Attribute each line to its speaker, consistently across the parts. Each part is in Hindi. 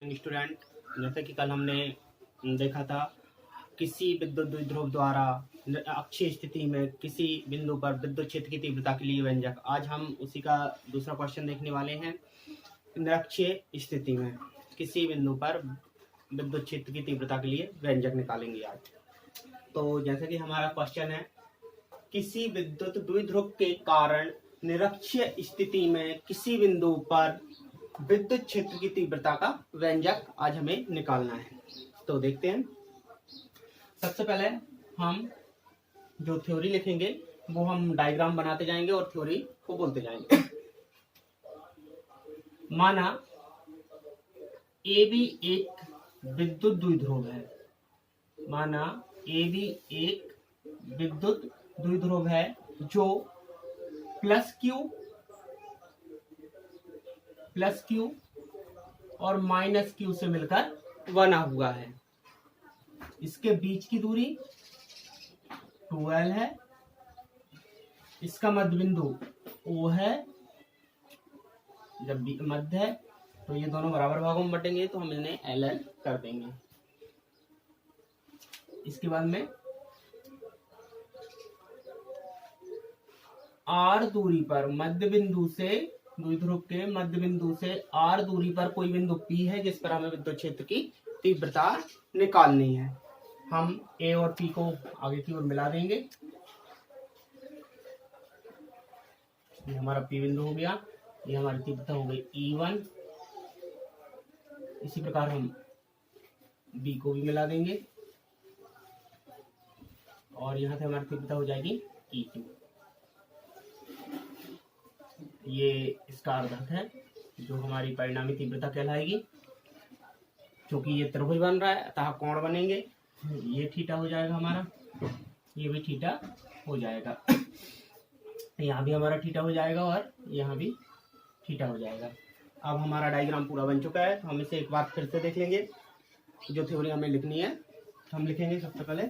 Speaker 1: स्टूडेंट, जैसे कि कल हमने देखा था किसी विद्युत द्विध्रुव द्वारा अक्षीय स्थिति में किसी बिंदु पर विद्युत क्षेत्र की तीव्रता के लिए व्यंजक। आज हम उसी का दूसरा क्वेश्चन देखने वाले हैं। निरक्षीय स्थिति में किसी बिंदु पर विद्युत क्षेत्र की तीव्रता के लिए व्यंजक निकालेंगे आज। तो जैसे कि हमारा क्वेश्चन है, किसी विद्युत द्विध्रुव के कारण निरक्षीय स्थिति में किसी बिंदु पर विद्युत क्षेत्र की तीव्रता का व्यंजक आज हमें निकालना है। तो देखते हैं। सबसे पहले हम जो थ्योरी लिखेंगे वो हम डायग्राम बनाते जाएंगे और थ्योरी को बोलते जाएंगे। माना ए बी एक विद्युत द्विध्रुव है। माना ए बी एक विद्युत द्विध्रुव है जो प्लस क्यू और माइनस क्यू से मिलकर बना हुआ है। इसके बीच की दूरी 12 है। इसका मध्य बिंदु O है। जब भी मध्य है तो ये दोनों बराबर भागों में बटेंगे तो हम इन्हें LL कर देंगे। इसके बाद में R दूरी पर मध्य बिंदु से द्विध्रुव के मध्य बिंदु से R दूरी पर कोई बिंदु P है जिस पर हमें विद्युत क्षेत्र की तीव्रता निकालनी है। हम A और P को आगे की ओर मिला देंगे। ये हमारा P बिंदु हो गया, ये हमारी तीव्रता हो गई E1। इसी प्रकार हम B को भी मिला देंगे और यहाँ से हमारी तीव्रता हो जाएगी E2। ये इसका अर्धक है जो हमारी परिणामी तीव्रता कहलाएगी। क्योंकि ये त्रिभुज बन रहा है अतः कोण बनेंगे। ये थीटा हो जाएगा हमारा, ये भी थीटा हो जाएगा, यहाँ भी हमारा थीटा हो जाएगा और यहाँ भी थीटा हो जाएगा। अब हमारा डायग्राम पूरा बन चुका है। तो हम इसे एक बार फिर से देख लेंगे। जो थ्योरी हमें लिखनी है हम लिखेंगे सबसे पहले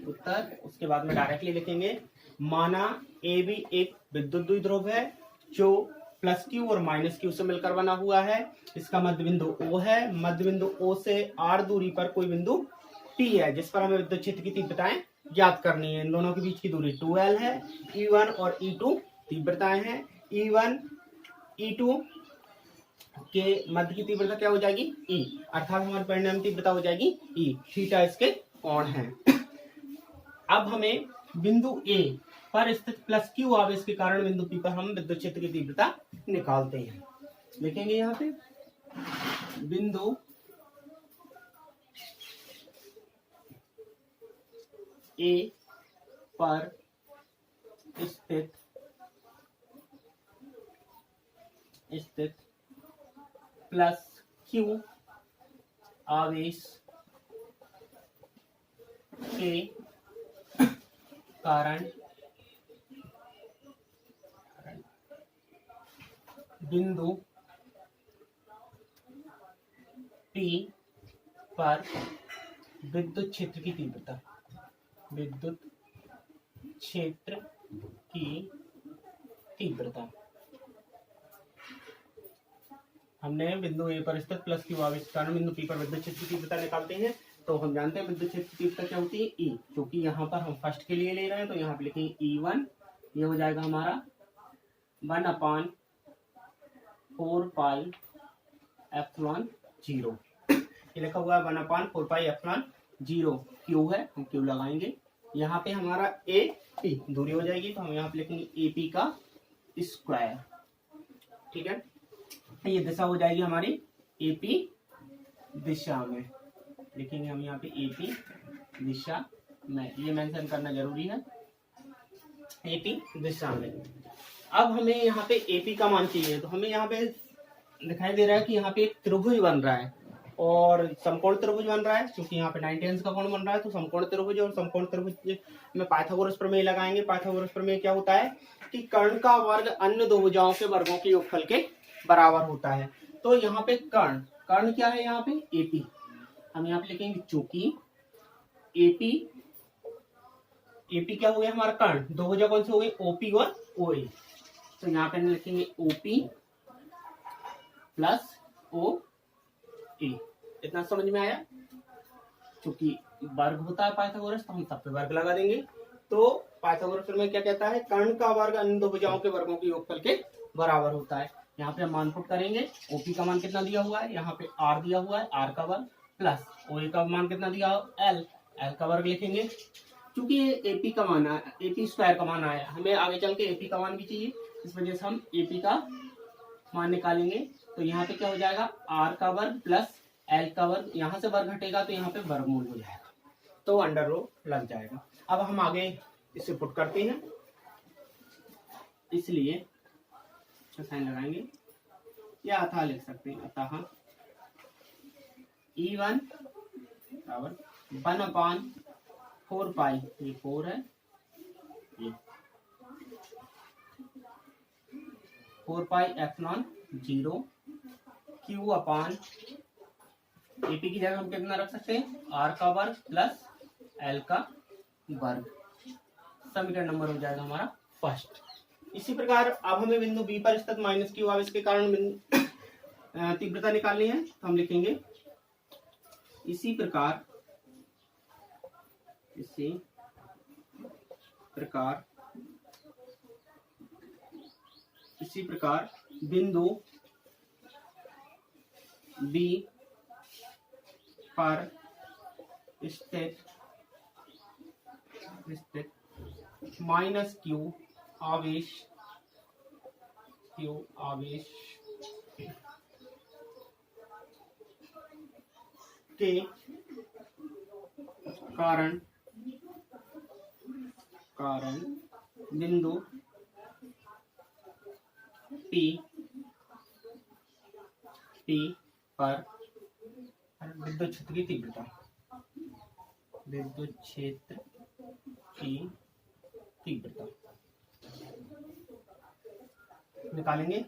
Speaker 1: उत्तर, उसके बाद में डायरेक्टली लिखेंगे। माना ए बी एक विद्युत द्विध्रुव है जो प्लस क्यू और माइनस क्यू से मिलकर बना हुआ है। इसका मध्य बिंदु O है। मध्य बिंदु O से R दूरी पर कोई बिंदु P है जिस पर हमें विद्युत क्षेत्र की तीव्रताएं ज्ञात करनी है। इन दोनों के बीच की दूरी 12 है। E1 और E2 तीव्रताएं हैं। E1 E2 के मध्य की तीव्रता क्या हो जाएगी E, अर्थात हमारी परिणामी तीव्रता हो जाएगी E। थीटा इसके कोण है। अब हमें बिंदु A पर स्थित प्लस क्यू आवेश के कारण बिंदु P पर हम विद्युत क्षेत्र की तीव्रता निकालते हैं। लिखेंगे यहाँ पे बिंदु A पर स्थित प्लस क्यू आवेश के कारण बिंदु P पर विद्युत क्षेत्र की तीव्रता हमने बिंदु A पर स्थित प्लस क्यू आवेश के कारण बिंदु P पर विद्युत क्षेत्र की तीव्रता निकालते हैं। तो हम जानते हैं विद्युत क्षेत्र की तीव्रता क्या होती है E, क्योंकि यहाँ पर हम फर्स्ट के लिए ले रहे हैं तो यहाँ पे लिखेंगे E1। ये हो जाएगा हमारा 1/4 पाई एप्सिलॉन 0। ये लिखा हुआ है 1/4 पाई एप्सिलॉन 0। क्यू है, हम क्यू लगाएंगे। यहाँ पे हमारा AP दूरी हो जाएगी तो हम यहाँ पे लिखेंगे AP का स्क्वायर। ठीक है, ये दिशा हो जाएगी हमारी AP दिशा में। लिखेंगे हम यहाँ पे AP दिशा में, ये मेंशन करना जरूरी है, AP दिशा में। अब हमें यहाँ पे AP का मान चाहिए तो हमें यहाँ पे दिखाई दे रहा है कि यहाँ पे एक त्रिभुज बन रहा है और समकोण त्रिभुज बन रहा है। क्योंकि यहाँ पे 90 अंश का कोण बन रहा है तो समकोण त्रिभुज और समकोण त्रिभुज में पाइथागोरस प्रमेय लगाएंगे। पाइथागोरस प्रमेय क्या होता है कि कर्ण का वर्ग अन्य दो भुजाओं के वर्गों के योगफल के बराबर होता है। तो यहाँ पे कर्ण क्या है, यहाँ पे AP। हम यहाँ पे लिखेंगे चूंकि AP क्या हो गया हमारा कर्ण, दो भुजा कौन से हो गए OP और OA। तो यहाँ पे लिखेंगे OP प्लस OA। ए। इतना समझ में आया? चूंकि वर्ग होता है पाइथागोरस तो हम सब पे वर्ग लगा देंगे। तो पाइथागोरस में क्या कहता है, कर्ण का वर्ग अन्य दो भुजाओं के वर्गों के योगफल के बराबर होता है। यहाँ पे हम मान पुट करेंगे, ओपी का मान कितना दिया हुआ है, यहाँ पे आर दिया हुआ है, आर का वर्ग प्लस ओए का मान कितना दिया एल, एल का वर्ग लिखेंगे। क्योंकि ये एपी का मान है, एपी स्क्वायर का मान आया, हमें आगे चल के एपी का मान भी चाहिए, इस वजह से हम एपी का मान निकालेंगे। तो यहाँ पे क्या हो जाएगा, आर का वर्ग प्लस एल का वर्ग, यहाँ से वर्ग हटेगा तो यहाँ पे वर्गमूल हो जाएगा, तो अंडर रूट लग जाएगा। अब हम आगे इसे पुट करते हैं, इसलिए साइन लगाएंगे या अतः लिख सकते हैं, अतः E1 बराबर 1/4 पाई, ये 4 है, ये 4 पाई एप्सिलॉन 0 Q अपान एपी की जगह हम कितना रख सकते हैं, आर का वर्ग प्लस एल का वर्ग। समीकरण नंबर हो जाएगा हमारा फर्स्ट। इसी प्रकार अब हमें बिंदु बी पर स्थित माइनस क्यू आवेश के कारण तीव्रता निकालनी है, तो हम लिखेंगे इसी प्रकार बिंदु बी पर स्थित माइनस क्यू आवेश के कारण बिंदु P पर विद्युत क्षेत्र की तीव्रता निकालेंगे।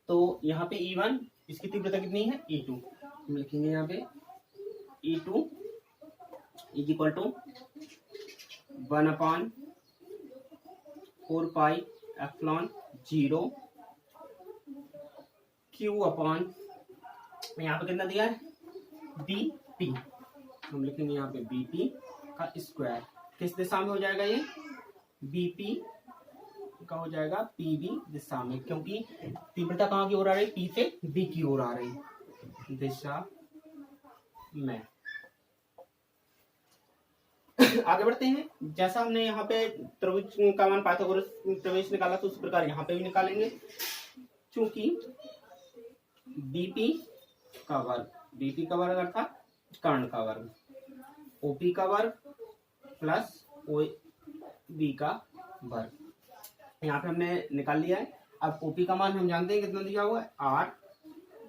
Speaker 1: तो यहाँ पे E1 इसकी तीव्रता कितनी है, E2, हम लिखेंगे यहाँ पे E2 is equal to 1/4 pi epsilon 0 Q upon यहाँ पे कितना दिया है, BP, हम लिखेंगे यहाँ पे BP का स्क्वायर। किस दिशा में हो जाएगा ये, BP का हो जाएगा PB दिशा में, क्योंकि तीव्रता कहाँ की ओर आ रही है, P से B की ओर आ रही दिशा में। आगे बढ़ते हैं। जैसा हमने यहाँ पे त्रिभुज का मान पाइथागोरस प्रमेय निकाला, तो उस प्रकार यहाँ पे भी निकालेंगे। चूंकि BP का वर्ग अर्थात कर्ण का वर्ग, OP का वर्ग प्लस OB का वर्ग, यहाँ पे हमने निकाल लिया है। अब OP का मान हम जानते हैं कितना दिया हुआ है, R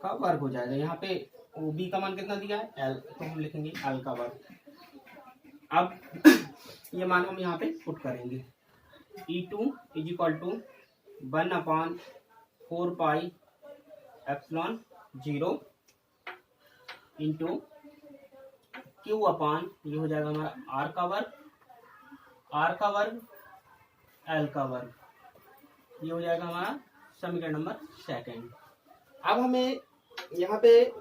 Speaker 1: का वर्ग हो जाएगा। यहाँ पे OB का मान कितना दिया है, L, तो हम लिखेंगे L का वर्ग। अब ये मान हम यहाँ पे पुट करेंगे, E2 is equal to 1/4 pi epsilon 0 into Q upon ये हो जाएगा हमारा R का वर्ग L का वर्ग, ये हो जाएगा हमारा समीकरण नंबर सेकंड। अब हमें यहाँ पे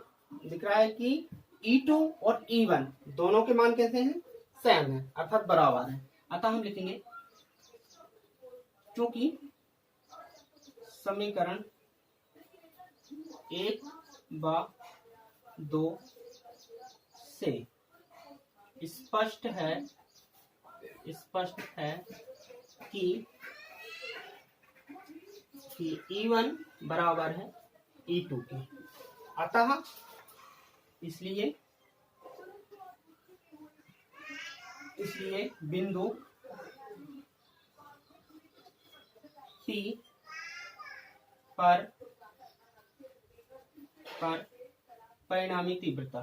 Speaker 1: दिख रहा है कि E2 और E1 दोनों के मान कैसे हैं, सेम है अर्थात बराबर है। अतः हम लिखेंगे क्योंकि समीकरण 1 व 2 से स्पष्ट है कि E1 बराबर है E2 के। अतः इसलिए बिंदु P पर परिणामी तीव्रता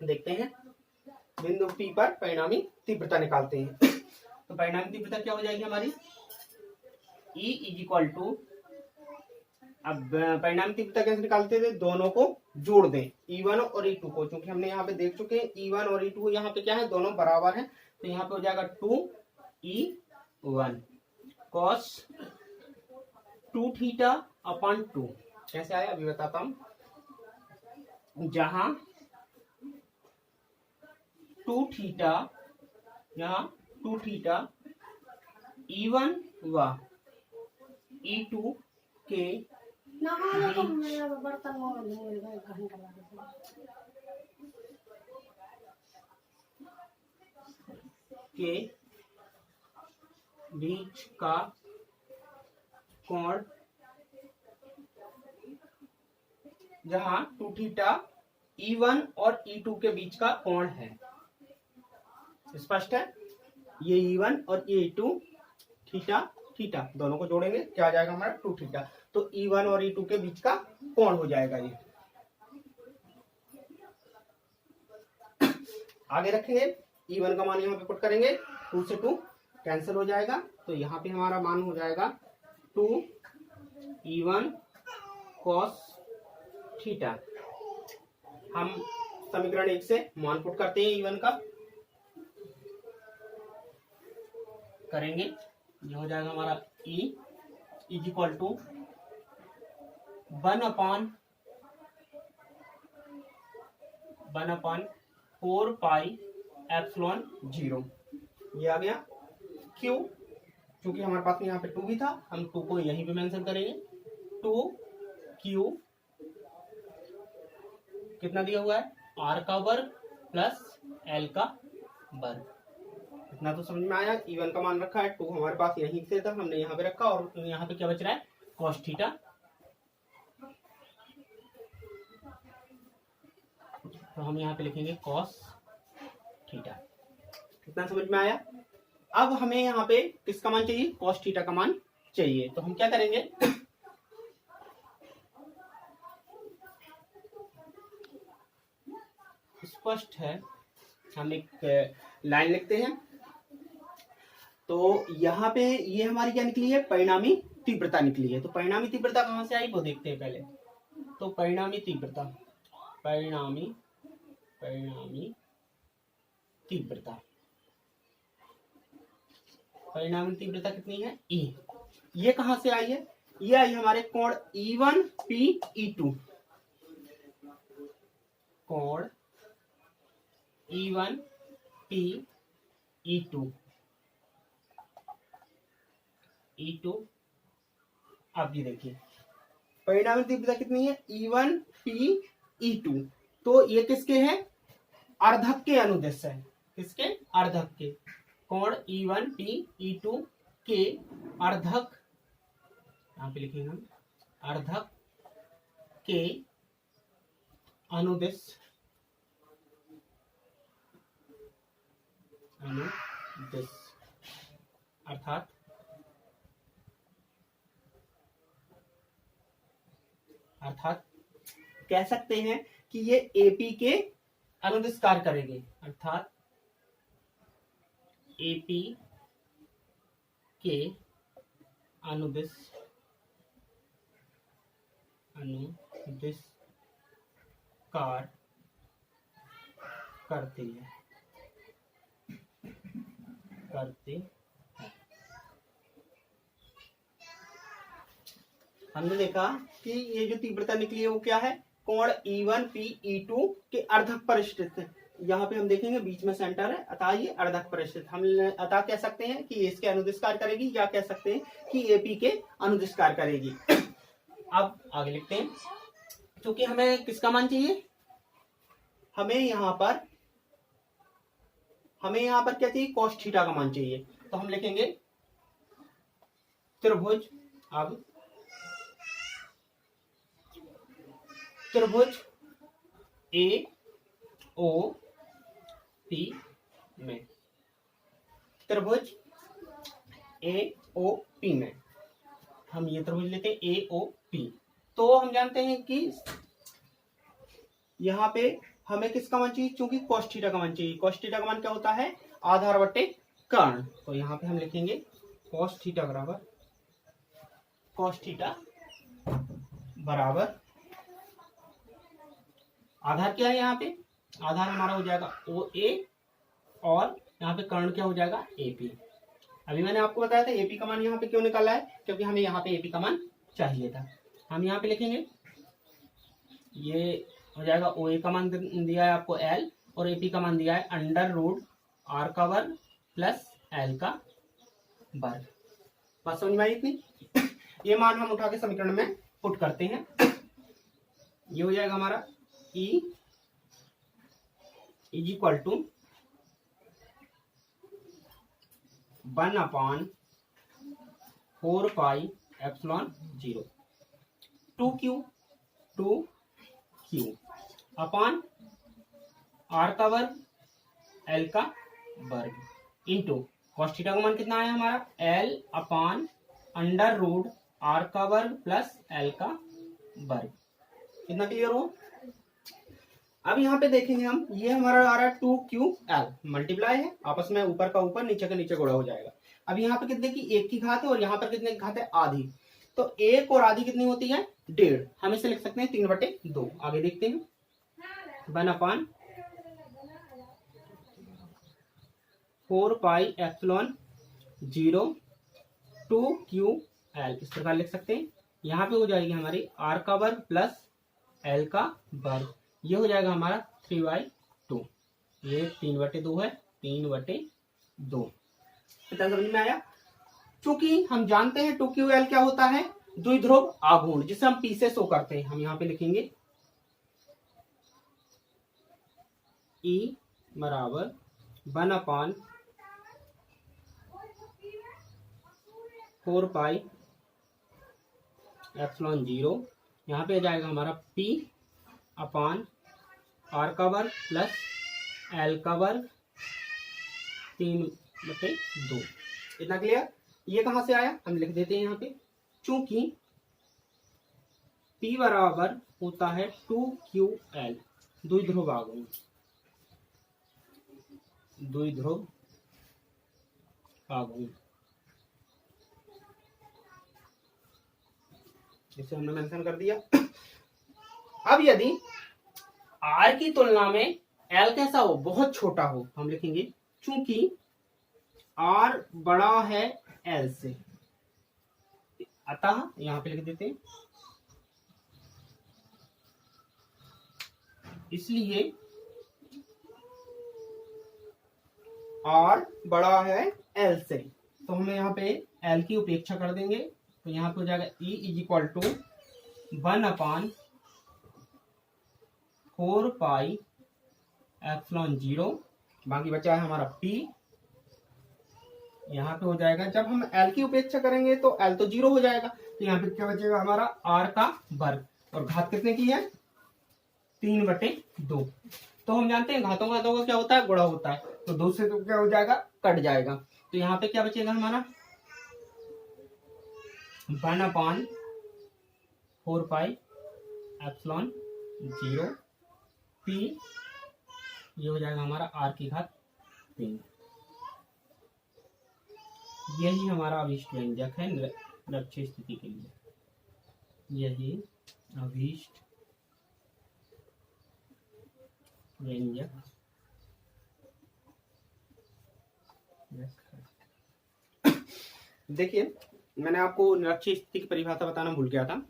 Speaker 1: देखते हैं। बिंदु P पर परिणामी तीव्रता निकालते हैं। तो परिणामी तीव्रता क्या हो जाएगी हमारी, E इज इक्वल टू अब परिणामी तीव्रता कैसे निकालते थे, दोनों को जोड़ दें, E1 और E2 को, क्योंकि हमने यहाँ पे देख चुके हैं E1 और E2 यहाँ पे क्या है, दोनों बराबर है, तो यहाँ पे हो जाएगा 2E1 cos 2 थीटा अपॉन 2। कैसे आया अभी बताता हूं, जहां 2 थीटा, यहाँ 2 थीटा E1 व E2 के बीच का कोण, जहां 2 थीटा E1 और E2 के बीच का कोण है। स्पष्ट है, ये E1 और ये E2 थीटा थीटा दोनों को जोड़ेंगे, क्या आ जाएगा हमारा 2 थीटा, तो E1 और E2 के बीच का कोण हो जाएगा ये। आगे रखेंगे, E1 का मान यहाँ पे पुट करेंगे, 2 से 2 कैंसिल हो जाएगा, तो यहाँ पे हमारा मान हो जाएगा 2E1 cos थीटा। हम समीकरण 1 से मान पुट करते हैं E1 का, करेंगे, ये हो जाएगा हमारा E is equal to 1 upon 4 pi epsilon 0, ये आ गया। Q, क्योंकि हमारे पास में यहाँ पे 2 भी था, हम 2 को यहीं पे मेंशन करेंगे, 2Q कितना दिया हुआ है, R का वर्ग प्लस L का वर्ग। इतना तो समझ में आया। E1 का मान रखा है, 2 हमारे पास यहीं से था, हमने यहाँ पे रखा, और यहाँ पे क्या बच रहा है, cos थीटा। तो हम यहाँ पे लिखेंगे cos थीटा। कितना समझ में आया। अब हमें यहाँ पे किसका मान चाहिए, cos थीटा का मान चाहिए, तो हम क्या करेंगे, स्पष्ट है, हम एक लाइन लिखते हैं। तो यहाँ पे ये हमारी क्या निकली है, परिणामी तीव्रता निकली है। तो परिणामी तीव्रता कहाँ से आई वो देखते हैं पहले। तो परिणामी तीव्रता, परिणामी तीव्रता, परिणामी तीव्रता कितनी है, E। ये कहाँ से आई है, ये आई हमारे कोण E1 P E2, कोण E1 P E2। अब ये देखिए परिणामी तीव्रता कितनी है, E1 P E2। तो ये किसके हैं, अर्धक के अनुदिश है, किसके, अर्धक के, कोण E1 P E2 के अर्धक, यहाँ पे लिखेंगे हम, अर्धक के अनुदिश, अर्थात कह सकते हैं कि ये AP के अनुदिश कार्य करेंगे, अर्थात AP के अनुदिश कार्य करते हैं। हमने देखा कि ये जो तीव्रता निकली है वो क्या है, कोण E1 P E2 के अर्धक पर स्थित है। यहाँ पे हम देखेंगे बीच में सेंटर है, अतः ये अर्धक पर स्थित। हम अतः कह सकते हैं कि इसके अनुदिश कार्य करेगी, या कह सकते हैं कि AP के अनुदिश कार्य करेगी। अब आगे लिखते हैं, क्योंकि हमें किसका मान चाहिए, हमें यहाँ पर क्या चाहिए, cos थीटा का मान चाहिए। तो हम लिखेंगे त्रिभुज, अब त्रिभुज AOP में, त्रिभुज AOP में हम ये त्रिभुज लेते हैं AOP। तो हम जानते हैं कि यहाँ पे हमें किसका मान चाहिए, क्योंकि cos थीटा का मान चाहिए। cos थीटा का मान क्या होता है, आधार बटे कर्ण। तो यहाँ पे हम लिखेंगे cos थीटा बराबर, cos थीटा बराबर आधार क्या है यहाँ पे, आधार हमारा हो जाएगा ओ ए और यहाँ पे कर्ण क्या हो जाएगा एपी। अभी मैंने आपको बताया था एपी का मान यहाँ पे क्यों निकाला है, क्योंकि हमें यहाँ पे एपी का मान चाहिए था। हम यहाँ पे लिखेंगे ये हो जाएगा ओ ए का मान दिया है आपको एल और एपी का मान दिया है अंडर रूट आर का वर्ग प्लस एल का वर्ग। बात समझ में आई इतनी? ये मान हम उठा के समीकरण में पुट करते हैं। ये हो जाएगा हमारा E is equal to 1/4 pi epsilon 0 2Q upon R का वर्ग L का वर्ग इंटू cos थीटा का मान कितना आया हमारा L upon under root R का वर्ग प्लस L का वर्ग। कितना क्लियर हो? अब यहाँ पे देखेंगे हम, ये हमारा आ रहा है 2QL मल्टीप्लाई है आपस में, ऊपर का ऊपर नीचे का नीचे गुणा हो जाएगा। अब यहाँ पे कितने की 1 की घात है और यहाँ पर कितने की घात है आधी, तो 1 और आधी कितनी होती है 1.5। हम इसे लिख सकते हैं 3/2। आगे देखते हैं 1/4 पाई एप्सिलॉन 0 2QL इस प्रकार लिख सकते हैं। यहाँ पे हो जाएगी हमारी R का वर्ग प्लस L का वर्ग, ये हो जाएगा हमारा 3/2। ये 3/2 है 3/2। इतना समझ में आया? चूंकि हम जानते हैं 2QL क्या होता है द्विध्रुव आघूर्ण, जिसे हम P से शो करते हैं। हम यहाँ पे लिखेंगे E बराबर 1/4 पाई एप्सिलॉन 0, यहाँ पे जाएगा हमारा P अपॉन R का वर्ग प्लस L का वर्ग 3/2। इतना क्लियर? ये कहां से आया हम लिख देते हैं यहाँ पे, चूंकि P बराबर होता है 2QL द्विध्रुव आघूर्ण, द्विध्रुव आघूर्ण इसे हमने मेंशन कर दिया। अब यदि R की तुलना में L कैसा हो, बहुत छोटा हो, हम लिखेंगे चूंकि R बड़ा है L से, अतः यहां पे लिख देते हैं इसलिए R बड़ा है L से, तो हमें यहाँ पे L की उपेक्षा कर देंगे। तो यहाँ पे हो जाएगा E is equal to 1/4 pi epsilon 0, बाकी बचा है हमारा P। यहाँ पे हो जाएगा, जब हम L की उपेक्षा करेंगे तो L तो 0 हो जाएगा, तो यहाँ पे क्या बचेगा हमारा R का वर्ग, और घात कितने की है 3/2। तो हम जानते हैं घातों का क्या होता है गुणा होता है, तो 2 से तो क्या हो जाएगा कट जाएगा, तो यहाँ पे क्या बचेगा हमारा 1/4 पाई एप्सिलॉन 0 P, ये हो जाएगा हमारा R की घात 3। यही हमारा अभीष्ट व्यंजक है निरक्षीय स्थिति के लिए, यही अभीष्ट व्यंजक। देखिए मैंने आपको निरक्षीय स्थिति की परिभाषा बताना भूल गया था,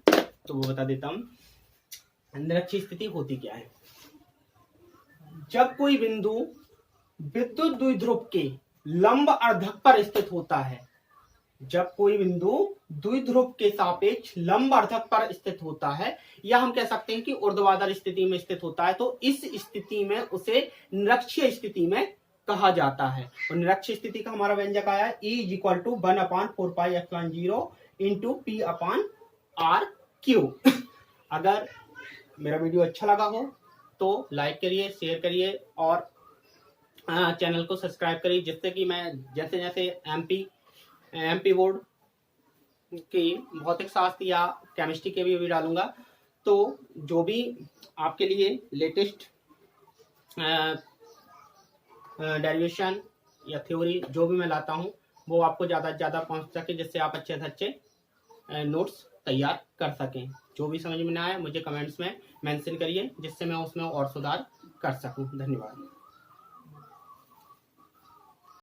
Speaker 1: तो वो बता देता हूं। निरक्षीय स्थिति होती क्या है? जब कोई बिंदु विद्युत द्विध्रुव के लंब अर्धक पर स्थित होता है, जब कोई बिंदु द्विध्रुव के सापेक्ष लंब अर्धक पर स्थित होता है, या हम कह सकते हैं कि ऊर्ध्वाधर स्थिति में स्थित होता है, तो इस स्थिति में उसे निरक्षीय स्थिति में कहा जाता है। और निरक्षीय स्थिति का हमारा व्यंजक आया है E is equal to 1/4 pi epsilon 0 into P upon R Q. अगर मेरा वीडियो अच्छा लगा हो तो लाइक करिए, शेयर करिए और चैनल को सब्सक्राइब करिए, जिससे कि मैं जैसे जैसे एमपी बोर्ड की भौतिक शास्त्र या केमिस्ट्री के भी डालूंगा, तो जो भी आपके लिए लेटेस्ट डेरिवेशन या थ्योरी जो भी मैं लाता हूं, वो आपको ज़्यादा से ज़्यादा पहुंच सके, जिससे आप अच्छे से अच्छे नोट्स तैयार कर सकें। जो भी समझ में ना आए मुझे कमेंट्स में मेंशन करिए, जिससे मैं उसमें और सुधार कर सकूं। धन्यवाद।